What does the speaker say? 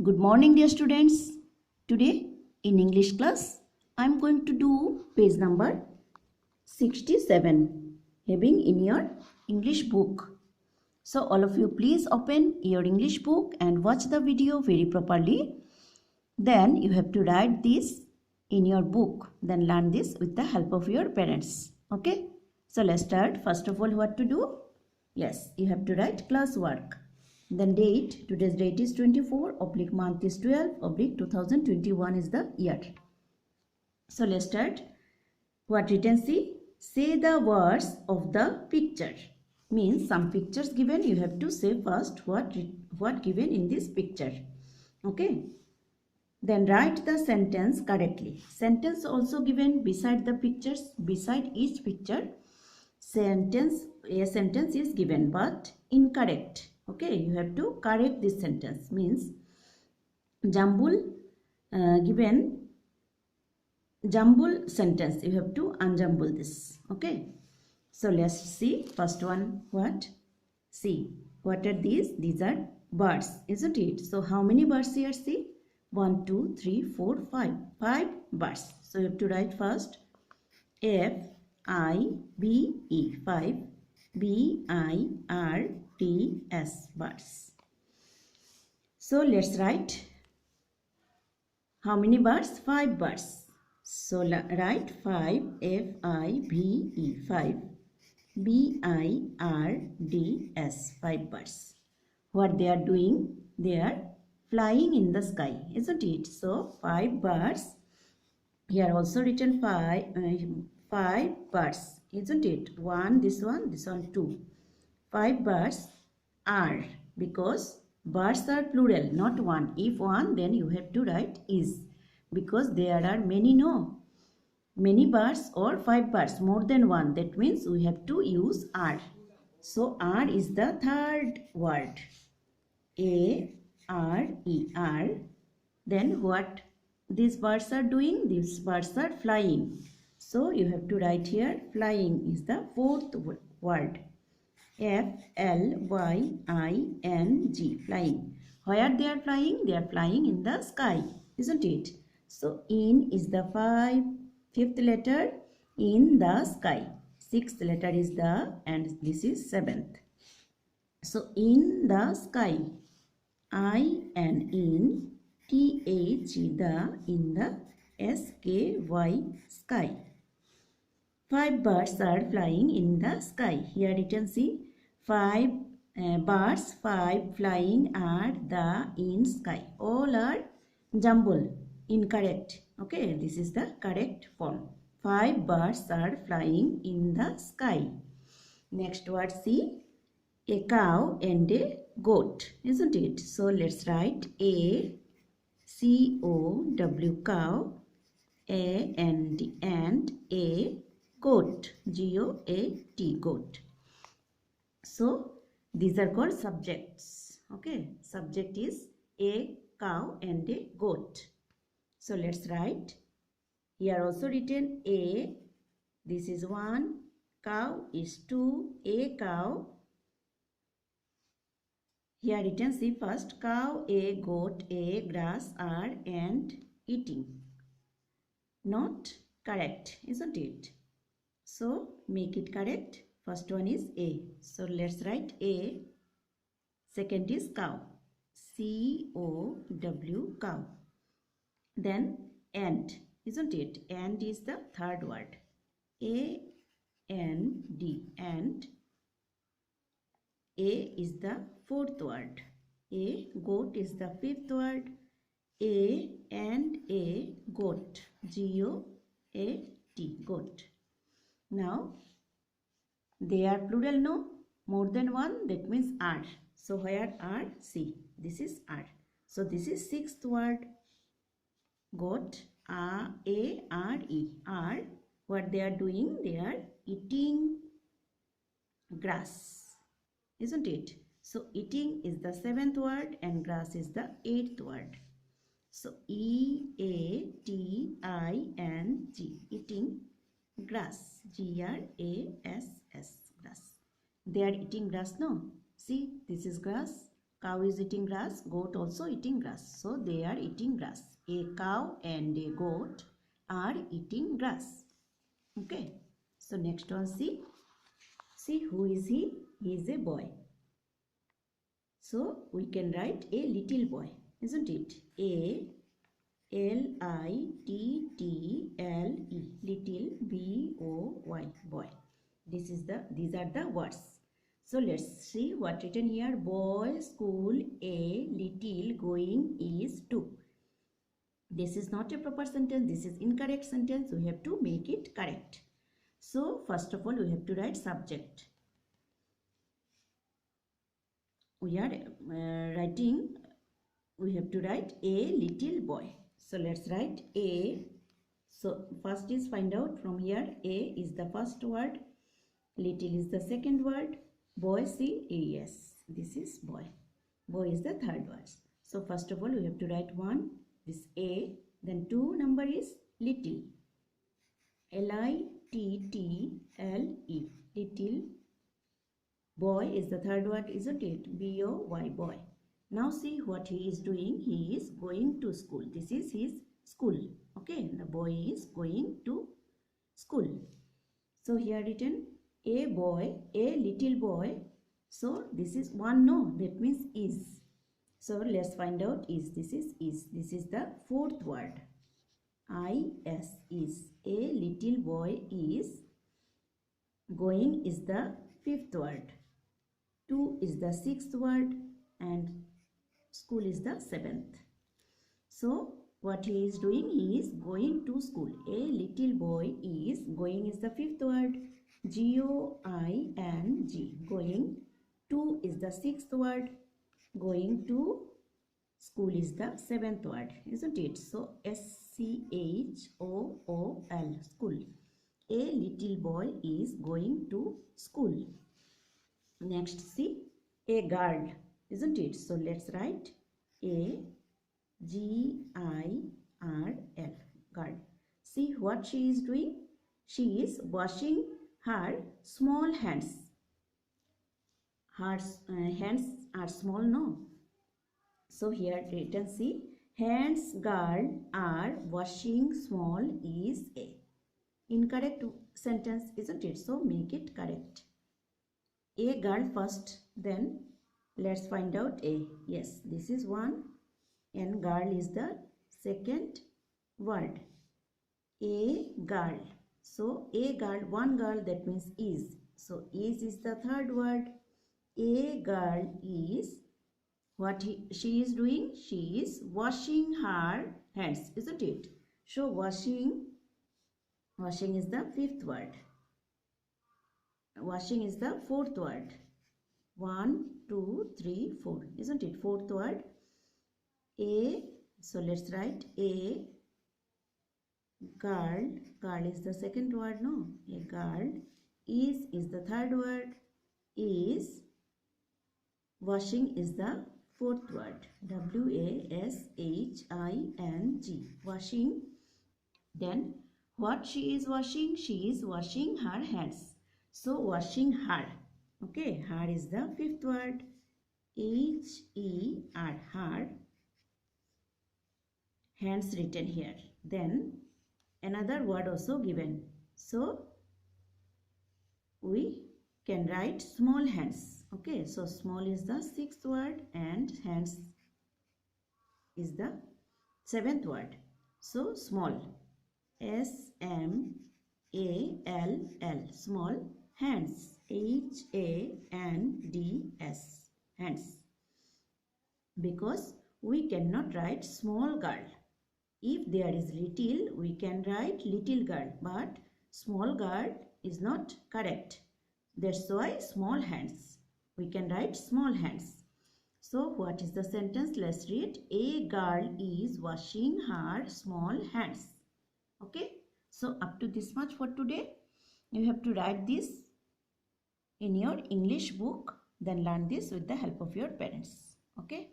Good morning, dear students. Today in English class, I am going to do page number 67, having in your English book. So, all of you, please open your English book and watch the video very properly. Then you have to write this in your book. Then learn this with the help of your parents. Okay? So, let's start. First of all, what to do? Yes, you have to write class work. Then date, today's date is 24, oblique month is 12, oblique 2021 is the year. So let's start. What written see? Say the words of the picture. Means some pictures given, you have to say first what given in this picture. Okay. Then write the sentence correctly. Sentence also given beside the pictures, beside each picture. A sentence is given but incorrect. Okay, you have to correct this sentence. Means given jumble sentence, you have to unjumble this. Okay, so let's see first one. What? See, what are these? These are birds, isn't it? So how many birds here? See, 1 2 3 4 5 birds. So you have to write first FIBE, 5, BIRDS, birds. So let's write how many birds? 5 birds. So write 5, FIBE, 5, BIRDS, 5 birds. What they are doing? They are flying in the sky, isn't it? So 5 birds. Here also written 5 birds, isn't it? This one, 2. 5 birds are, because birds are plural, not one. If one, then you have to write is, because there are many, many birds or 5 birds, more than one. That means we have to use are. So are is the third word. A-R-E-R. Then what these birds are doing? These birds are flying. So you have to write here flying is the fourth word. F-L-Y-I-N-G, flying. Where they are flying? They are flying in the sky, isn't it? So in is the fifth letter in the sky. Sixth letter is the, and this is seventh. So in the sky. I-N, in, T-H, the, in the, S-K-Y, sky. 5 birds are flying in the sky. Here you can see 5 birds, 5 flying at the in sky. All are jumble, incorrect. Okay, this is the correct form. 5 birds are flying in the sky. Next word, see, a cow and a goat, isn't it? So let's write A C-O-W, cow, A-N-D, and a goat, G-O-A-T, goat. So these are called subjects. Okay, subject is a cow and a goat. So let's write. Here also written A. This is 1. Cow is 2. A cow. Here written, see first, cow, a goat, a grass are and eating. Not correct, isn't it? So make it correct. First one is A. So let's write A. Second is cow. C-O-W, cow. Then and, isn't it? And is the third word. A-N-D, and. A is the fourth word. A goat is the fifth word. A and a goat. G-O-A-T, goat. Now, they are plural, no? More than one, that means are. So, where are? See, this is are. So, this is sixth word. Goat, A-R-E, are. What they are doing? They are eating grass, isn't it? So eating is the seventh word and grass is the eighth word. So E-A-T-I-N-G, eating grass, G-R-A-S-S, grass. They are eating grass, no? See, this is grass Cow is eating grass, goat also eating grass. So they are eating grass. A cow and a goat are eating grass. Okay. So next one, see. See, who is he? He is a boy. So we can write a little boy, isn't it? A Little, little, boy, boy. These are the words. So let's see what written here. Boy, school, a little, going is to. This is not a proper sentence. This is incorrect sentence. We have to make it correct. So first of all, we have to write subject. We are writing. We have to write a little boy. So let's write a. So first is find out from here. A is the first word. Little is the second word. Boy, see, yes, this is boy. Boy is the third word. So first of all, we have to write one, this A. Then two number is little. Little. Little. Boy is the third word, isn't it? Boy, boy. Now see what he is doing. He is going to school. This is his school. Okay, the boy is going to school. So here written a boy, a little boy. So this is one, no, that means is. So let's find out is. This is is. This is the fourth word. Is. A little boy is. Going is the fifth word. To is the sixth word. And school is the seventh. So what he is doing, he is going to school. A little boy is. Going is the fifth word. Going. Going. To is the sixth word. Going to school is the seventh word, isn't it? So SCHOOL, school. A little boy is going to school. Next, see, a girl, isn't it? So let's write A GIRL, girl. See what she is doing? She is washing her small hands. Her hands are small, no? So here written, see, hands girl are washing small is a. Incorrect sentence, isn't it? So make it correct. A girl first, then let's find out a. Yes, this is one, and girl is the second word. A girl. So a girl, one girl, that means is. So is the third word. A girl is, what she is doing? She is washing her hands, isn't it? So washing is the fifth word. Washing is the fourth word. 1, 2, 3, 4, isn't it? Fourth word. A, so let's write A girl. Girl is the second word, no? A girl. Is the third word. Is. Washing is the fourth word. WASHING. Washing. Then what she is washing? She is washing her hands. So washing her. Okay, her is the fifth word. HER, her. Hands written here. Then another word also given. So we can write small hands. Okay, so small is the sixth word and hands is the seventh word. So small. SMALL, small. Hands. HANDS, hands. Because we cannot write small girl. If there is little, we can write little girl, but small girl is not correct. That's why small hands. We can write small hands. So what is the sentence? Let's read. A girl is washing her small hands. Okay. So up to this much for today. You have to write this in your English book. Then learn this with the help of your parents. Okay.